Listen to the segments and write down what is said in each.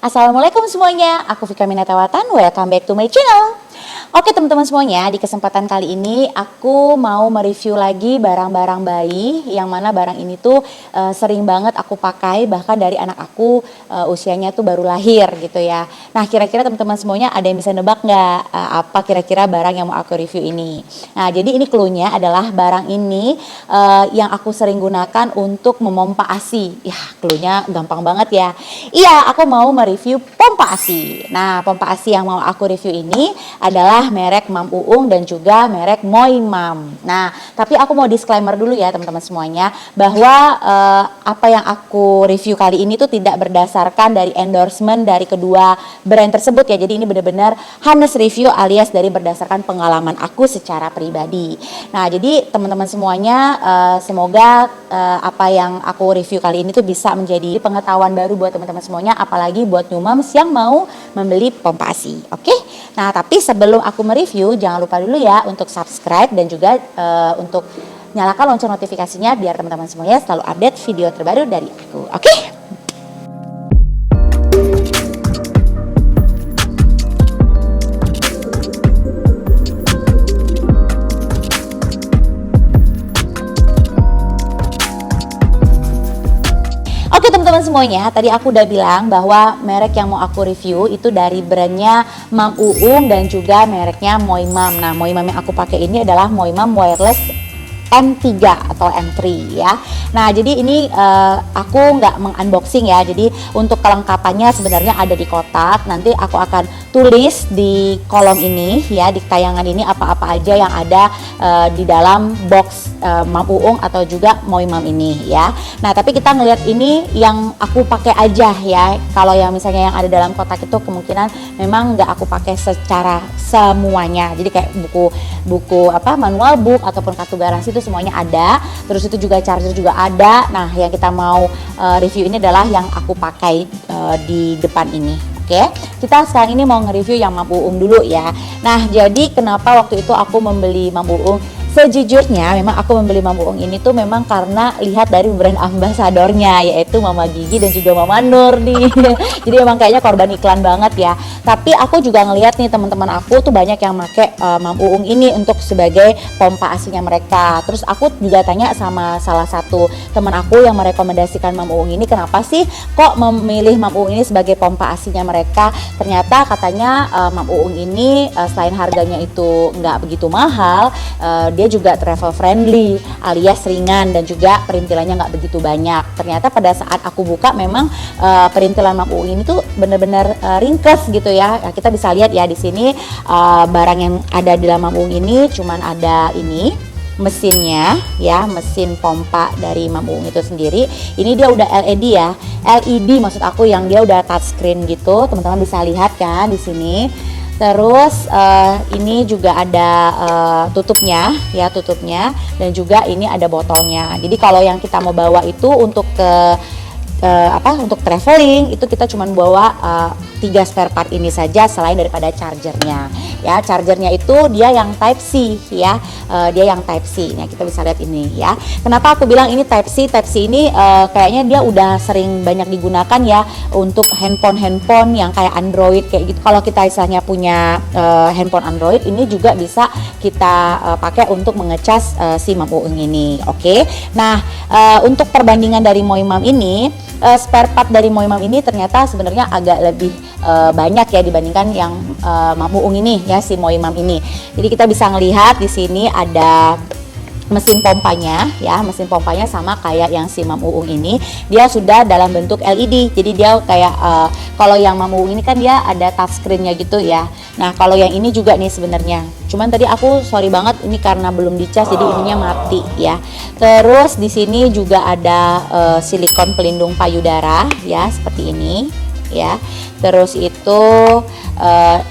Assalamualaikum semuanya, aku Vika Minatawatan, welcome back to my channel. Oke teman-teman semuanya, di kesempatan kali ini aku mau mereview lagi barang-barang bayi, yang mana barang ini tuh sering banget aku pakai bahkan dari anak aku usianya tuh baru lahir gitu ya. Nah kira-kira teman-teman semuanya ada yang bisa nebak nggak apa kira-kira barang yang mau aku review ini? Nah jadi ini cluenya adalah barang ini yang aku sering gunakan untuk memompa ASI. Ya cluenya gampang banget ya. Iya, aku mau mereview pompa ASI. Nah pompa ASI yang mau aku review ini adalah merek Mam Uung dan juga merek Moi Mam. Nah, tapi aku mau disclaimer dulu ya teman-teman semuanya bahwa apa yang aku review kali ini tuh tidak berdasarkan dari endorsement dari kedua brand tersebut ya. Jadi ini benar-benar honest review alias dari berdasarkan pengalaman aku secara pribadi. Nah, jadi teman-teman semuanya semoga apa yang aku review kali ini tuh bisa menjadi pengetahuan baru buat teman-teman semuanya, apalagi buat new moms yang mau membeli pompa ASI. Oke? Nah, tapi sebelum aku mereview, jangan lupa dulu ya untuk subscribe dan juga untuk nyalakan lonceng notifikasinya biar teman-teman semuanya selalu update video terbaru dari aku. Oke? Oke teman-teman semuanya, tadi aku udah bilang bahwa merek yang mau aku review itu dari brandnya Mam Uung dan juga mereknya Moi Mam. Nah Moi Mam yang aku pakai ini adalah Moi Mam Wireless M3 atau M3 ya. Nah jadi ini aku nggak mengunboxing ya. Jadi untuk kelengkapannya sebenarnya ada di kotak. Nanti aku akan tulis di kolom ini ya, di tayangan ini apa-apa aja yang ada di dalam box Mam Uung atau juga Moi Mam ini ya. Nah tapi kita ngelihat ini yang aku pakai aja ya. Kalau yang misalnya yang ada dalam kotak itu kemungkinan memang nggak aku pakai secara semuanya. Jadi kayak buku apa manual book ataupun kartu garansi itu semuanya ada. Terus itu juga charger juga ada. Nah yang kita mau review ini adalah yang aku pakai di depan ini. Oke, kita sekarang ini mau nge-review yang Mam Uung dulu ya. Nah jadi kenapa waktu itu aku membeli Mam Uung? Sejujurnya memang aku membeli Mam Uung ini tuh memang karena lihat dari brand ambasadornya, yaitu Mama Gigi dan juga Mama Nur nih. Jadi memang kayaknya korban iklan banget ya. Tapi aku juga ngelihat nih teman-teman aku tuh banyak yang make Mam Uung ini untuk sebagai pompa ASInya mereka. Terus aku juga tanya sama salah satu teman aku yang merekomendasikan Mam Uung ini, kenapa sih kok memilih Mam Uung ini sebagai pompa ASInya mereka? Ternyata katanya Mam Uung ini selain harganya itu nggak begitu mahal, dia juga travel friendly alias ringan dan juga perintilannya nggak begitu banyak. Ternyata pada saat aku buka memang perintilan Mam Uung ini tuh benar-benar ringkes gitu ya. Nah, kita bisa lihat ya di sini barang yang ada di dalam Mam Uung ini cuman ada ini mesinnya ya, mesin pompa dari Mam Uung itu sendiri. Ini dia udah LED ya, LED maksud aku yang dia udah touchscreen gitu. Teman-teman bisa lihat kan di sini. Terus ini juga ada tutupnya ya, tutupnya, dan juga ini ada botolnya. Jadi kalau yang kita mau bawa itu untuk untuk traveling itu kita cuma bawa 3 spare part ini saja selain daripada chargernya ya. Chargernya itu dia yang Type C ya, dia yang Type C. Nah kita bisa lihat ini ya. Kenapa aku bilang ini Type C? Type C ini kayaknya dia udah sering banyak digunakan ya untuk handphone yang kayak Android kayak gitu. Kalau kita istilahnya punya handphone Android, ini juga bisa kita pakai untuk mengecas si Mam Uung ini. Oke. Nah untuk perbandingan dari Moi Mam ini, spare part dari Moi Mam ini ternyata sebenarnya agak lebih banyak ya dibandingkan yang Mam Uung ini ya, si Moi Mam ini. Jadi kita bisa ngelihat di sini ada mesin pompanya ya, mesin pompanya sama kayak yang si Mam Uung ini, dia sudah dalam bentuk LED. Jadi dia kayak kalau yang Mam Uung ini kan dia ada touchscreen-nya gitu ya. Nah kalau yang ini juga nih sebenarnya, cuman tadi aku sorry banget ini karena belum dicas jadi ininya mati ya. Terus di sini juga ada silikon pelindung payudara ya seperti ini ya. Terus itu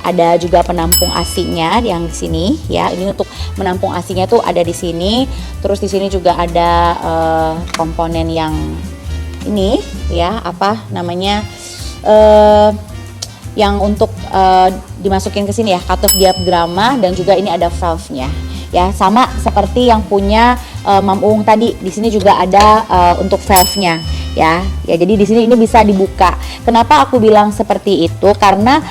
ada juga penampung ASI-nya yang di sini ya. Ini untuk menampung ASI-nya tuh ada di sini. Terus di sini juga ada komponen yang ini ya, apa namanya, yang untuk dimasukin ke sini ya, cut off diafragma, dan juga ini ada valve-nya ya, sama seperti yang punya Mam Uung tadi. Di sini juga ada untuk valve-nya ya. Ya, jadi di sini ini bisa dibuka. Kenapa aku bilang seperti itu? Karena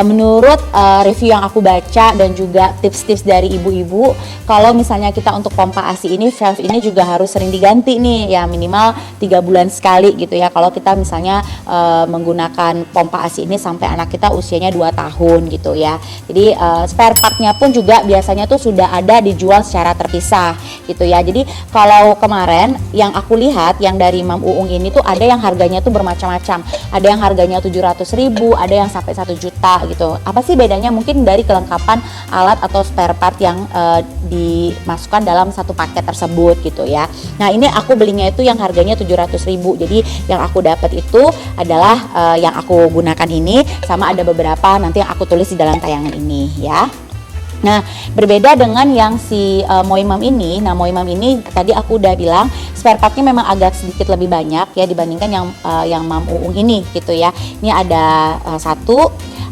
menurut review yang aku baca dan juga tips-tips dari ibu-ibu, kalau misalnya kita untuk pompa ASI ini, valve ini juga harus sering diganti nih, ya minimal 3 bulan sekali gitu ya. Kalau kita misalnya menggunakan pompa ASI ini sampai anak kita usianya 2 tahun gitu ya. Jadi spare partnya pun juga biasanya tuh sudah ada dijual secara terpisah gitu ya. Jadi kalau kemarin yang aku lihat yang dari Mam Uung ini tuh ada yang harganya tuh bermacam-macam. Ada yang harganya 700.000, ada yang sampai 1 juta gitu. Apa sih bedanya? Mungkin dari kelengkapan alat atau spare part yang dimasukkan dalam satu paket tersebut gitu ya. Nah, ini aku belinya itu yang harganya 700.000. Jadi yang aku dapat itu adalah yang aku gunakan ini, sama ada beberapa nanti yang aku tulis di dalam tayangan ini ya. Nah, berbeda dengan yang si Moimam ini. Nah, Moimam ini tadi aku udah bilang spare partnya memang agak sedikit lebih banyak ya dibandingkan yang Mam Uung ini gitu ya. Ini ada 1,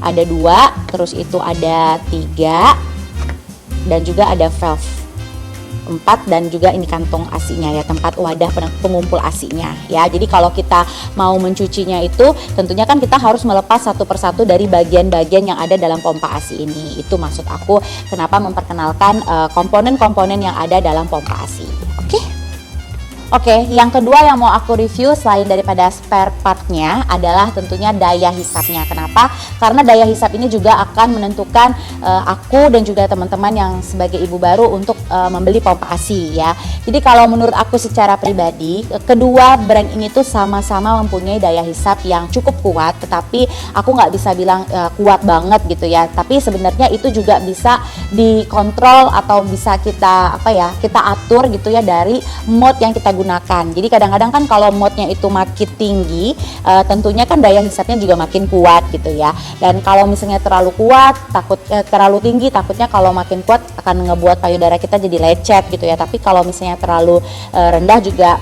ada 2, terus itu ada 3, dan juga ada valve 4, dan juga ini kantong ASI-nya ya, tempat wadah pengumpul ASI-nya ya. Jadi kalau kita mau mencucinya itu tentunya kan kita harus melepas satu persatu dari bagian-bagian yang ada dalam pompa ASI ini. Itu maksud aku kenapa memperkenalkan komponen-komponen yang ada dalam pompa ASI. Oke, yang kedua yang mau aku review selain daripada spare partnya adalah tentunya daya hisapnya. Kenapa? Karena daya hisap ini juga akan menentukan aku dan juga teman-teman yang sebagai ibu baru untuk membeli pompa ASI ya. Jadi kalau menurut aku secara pribadi, kedua brand ini tuh sama-sama mempunyai daya hisap yang cukup kuat, tetapi aku nggak bisa bilang kuat banget gitu ya. Tapi sebenarnya itu juga bisa dikontrol atau bisa kita kita atur gitu ya dari mode yang kita gunakan. Jadi kadang-kadang kan kalau mode-nya itu makin tinggi, tentunya kan daya hisapnya juga makin kuat gitu ya. Dan kalau misalnya terlalu kuat, terlalu tinggi, takutnya kalau makin kuat akan ngebuat payudara kita jadi lecet gitu ya. Tapi kalau misalnya terlalu rendah juga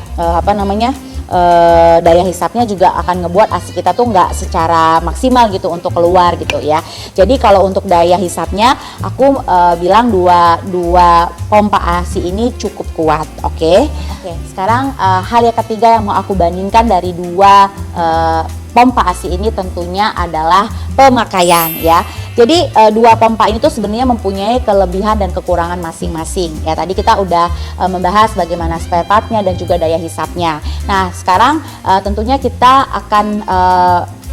daya hisapnya juga akan ngebuat ASI kita tuh nggak secara maksimal gitu untuk keluar gitu ya. Jadi kalau untuk daya hisapnya aku bilang dua pompa ASI ini cukup kuat. Oke, sekarang hal yang ketiga yang mau aku bandingkan dari dua pompa ASI ini tentunya adalah pemakaian ya. Jadi dua pompa ini tuh sebenarnya mempunyai kelebihan dan kekurangan masing-masing ya. Tadi kita udah membahas bagaimana spare partnya dan juga daya hisapnya. Nah, sekarang tentunya kita akan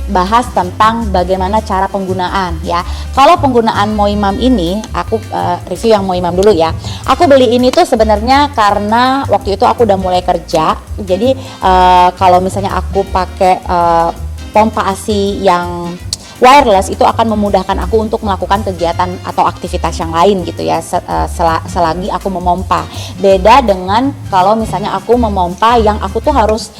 bahas tentang bagaimana cara penggunaan ya. Kalau penggunaan Moimam ini, aku review yang Moimam dulu ya. Aku beli ini tuh sebenarnya karena waktu itu aku udah mulai kerja. Jadi kalau misalnya aku pakai pompa ASI yang wireless itu akan memudahkan aku untuk melakukan kegiatan atau aktivitas yang lain gitu ya, selagi aku memompa. Beda dengan kalau misalnya aku memompa yang aku tuh harus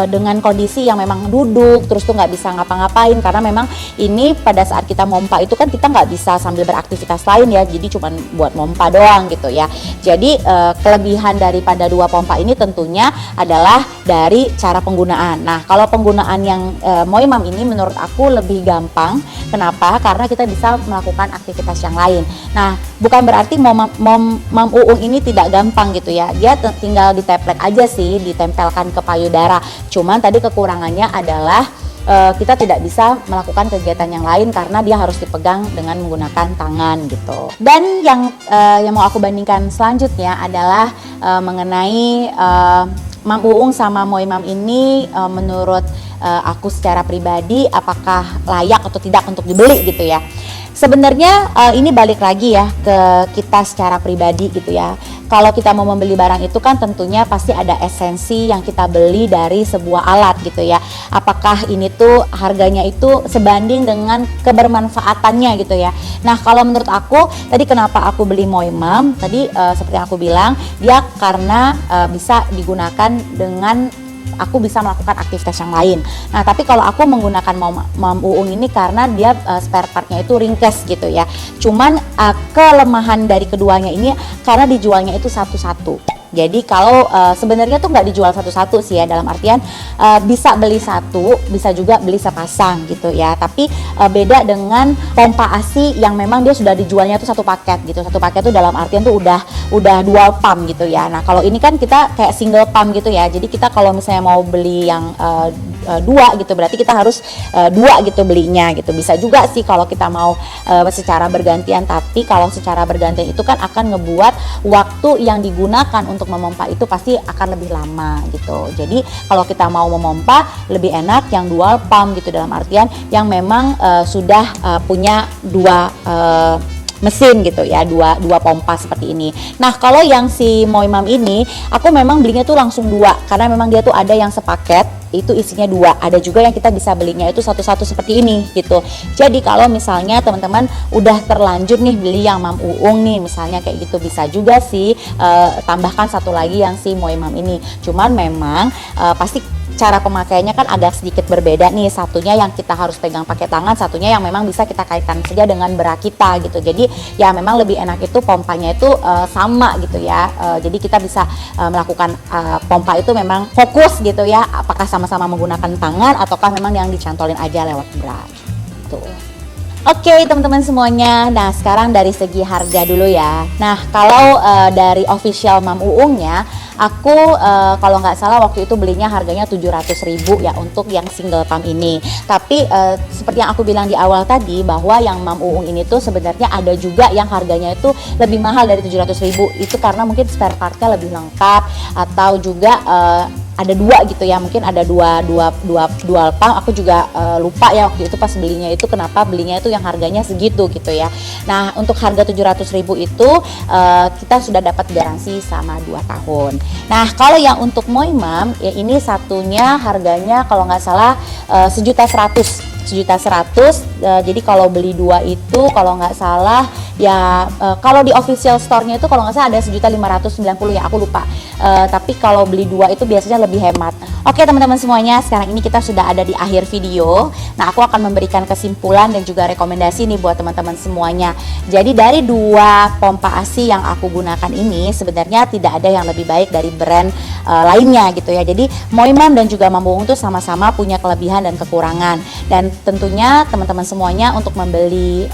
dengan kondisi yang memang duduk terus tuh nggak bisa ngapa-ngapain, karena memang ini pada saat kita mompa itu kan kita nggak bisa sambil beraktivitas lain ya, jadi cuman buat mompa doang gitu ya. Jadi kelebihan daripada dua pompa ini tentunya adalah dari cara penggunaan. Nah, kalau penggunaan yang Moimam ini menurut aku lebih gampang. Kenapa? Karena kita bisa melakukan aktivitas yang lain. Nah, bukan berarti Mam Uung ini tidak gampang gitu ya. Dia tinggal diteplek aja sih, ditempelkan ke payudara. Cuman tadi kekurangannya adalah kita tidak bisa melakukan kegiatan yang lain karena dia harus dipegang dengan menggunakan tangan gitu. Dan yang mau aku bandingkan selanjutnya adalah mengenai Mam Uung sama Moimam ini menurut aku secara pribadi apakah layak atau tidak untuk dibeli gitu ya. Sebenarnya ini balik lagi ya ke kita secara pribadi gitu ya. Kalau kita mau membeli barang itu kan tentunya pasti ada esensi yang kita beli dari sebuah alat gitu ya. Apakah ini tuh harganya itu sebanding dengan kebermanfaatannya gitu ya. Nah, kalau menurut aku tadi kenapa aku beli Moimam, tadi seperti yang aku bilang, dia karena bisa digunakan dengan aku bisa melakukan aktivitas yang lain. Nah, tapi kalau aku menggunakan Mam Uung ini karena dia spare partnya itu ringkes gitu ya. Cuman kelemahan dari keduanya ini karena dijualnya itu satu-satu. Jadi kalau sebenarnya tuh nggak dijual satu-satu sih ya, dalam artian bisa beli satu, bisa juga beli sepasang gitu ya. Tapi beda dengan pompa ASI yang memang dia sudah dijualnya tuh satu paket gitu. Satu paket tuh dalam artian tuh udah dual pump gitu ya. Nah kalau ini kan kita kayak single pump gitu ya. Jadi kita kalau misalnya mau beli yang dua gitu, berarti kita harus dua gitu belinya gitu. Bisa juga sih kalau kita mau secara bergantian, tapi kalau secara bergantian itu kan akan ngebuat waktu yang digunakan untuk memompa itu pasti akan lebih lama gitu. Jadi kalau kita mau memompa lebih enak yang dual pump gitu, dalam artian yang memang sudah punya dua mesin gitu ya, dua pompa seperti ini. Nah kalau yang si Moimam ini aku memang belinya tuh langsung dua, karena memang dia tuh ada yang sepaket itu isinya dua, ada juga yang kita bisa belinya itu satu-satu seperti ini gitu. Jadi kalau misalnya teman-teman udah terlanjur nih beli yang Mam Uung nih misalnya kayak gitu, bisa juga sih tambahkan satu lagi yang si Moimam ini. Cuman memang pasti cara pemakaiannya kan agak sedikit berbeda nih, satunya yang kita harus pegang pakai tangan, satunya yang memang bisa kita kaitkan saja dengan bra kita gitu. Jadi ya memang lebih enak itu pompanya itu sama gitu ya. Jadi kita bisa melakukan pompa itu memang fokus gitu ya, apakah sama-sama menggunakan tangan ataukah memang yang dicantolin aja lewat bra gitu. Oke teman-teman semuanya, nah sekarang dari segi harga dulu ya. Nah kalau dari official Mam Uungnya, aku kalau nggak salah waktu itu belinya harganya 700.000 ya untuk yang single pump ini. Tapi seperti yang aku bilang di awal tadi, bahwa yang Mam Uung ini tuh sebenarnya ada juga yang harganya itu lebih mahal dari 700.000. Itu karena mungkin spare partnya lebih lengkap, atau juga ada dua gitu ya, mungkin ada dua dual pump. Aku juga lupa ya waktu itu pas belinya itu kenapa belinya itu yang harganya segitu gitu ya. Nah untuk harga 700.000 itu kita sudah dapat garansi sama 2 tahun. Nah kalau yang untuk Moimam ya, ini satunya harganya kalau nggak salah 1.100.000. Jadi kalau beli dua itu kalau nggak salah ya, kalau di official store-nya itu kalau nggak salah ada 1.590 ya, aku lupa. Tapi kalau beli dua itu biasanya lebih hemat. Oke teman-teman semuanya, sekarang ini kita sudah ada di akhir video. Nah aku akan memberikan kesimpulan dan juga rekomendasi nih buat teman-teman semuanya. Jadi dari dua pompa ASI yang aku gunakan ini sebenarnya tidak ada yang lebih baik dari brand lainnya gitu ya. Jadi Moimam dan juga Mam Uung tuh sama-sama punya kelebihan dan kekurangan. Dan tentunya teman-teman semuanya untuk membeli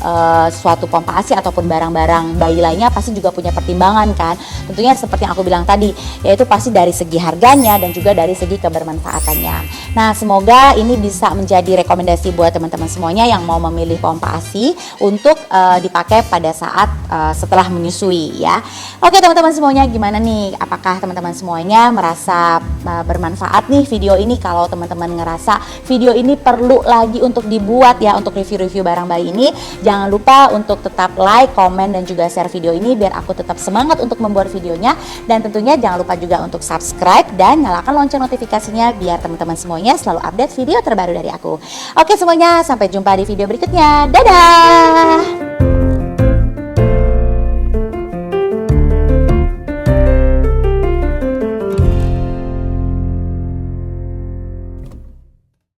suatu pompa ASI ataupun barang-barang bayi lainnya pasti juga punya pertimbangan kan. Tentunya seperti yang aku bilang tadi, yaitu pasti dari segi harganya dan juga dari segi kebermanfaatannya. Nah semoga ini bisa menjadi rekomendasi buat teman-teman semuanya yang mau memilih pompa ASI untuk dipakai pada saat setelah menyusui ya. Oke teman-teman semuanya, gimana nih? Apakah teman-teman semuanya merasa bermanfaat nih video ini? Kalau teman-teman ngerasa video ini perlu lagi untuk dibuat ya, untuk review-review barang bayi ini, jangan lupa untuk tetap like, komen, dan juga share video ini biar aku tetap semangat untuk membuat videonya. Dan tentunya jangan lupa juga untuk subscribe dan nyalakan lonceng notifikasinya biar teman-teman semuanya selalu update video terbaru dari aku. Oke semuanya, sampai jumpa di video berikutnya. Dadah!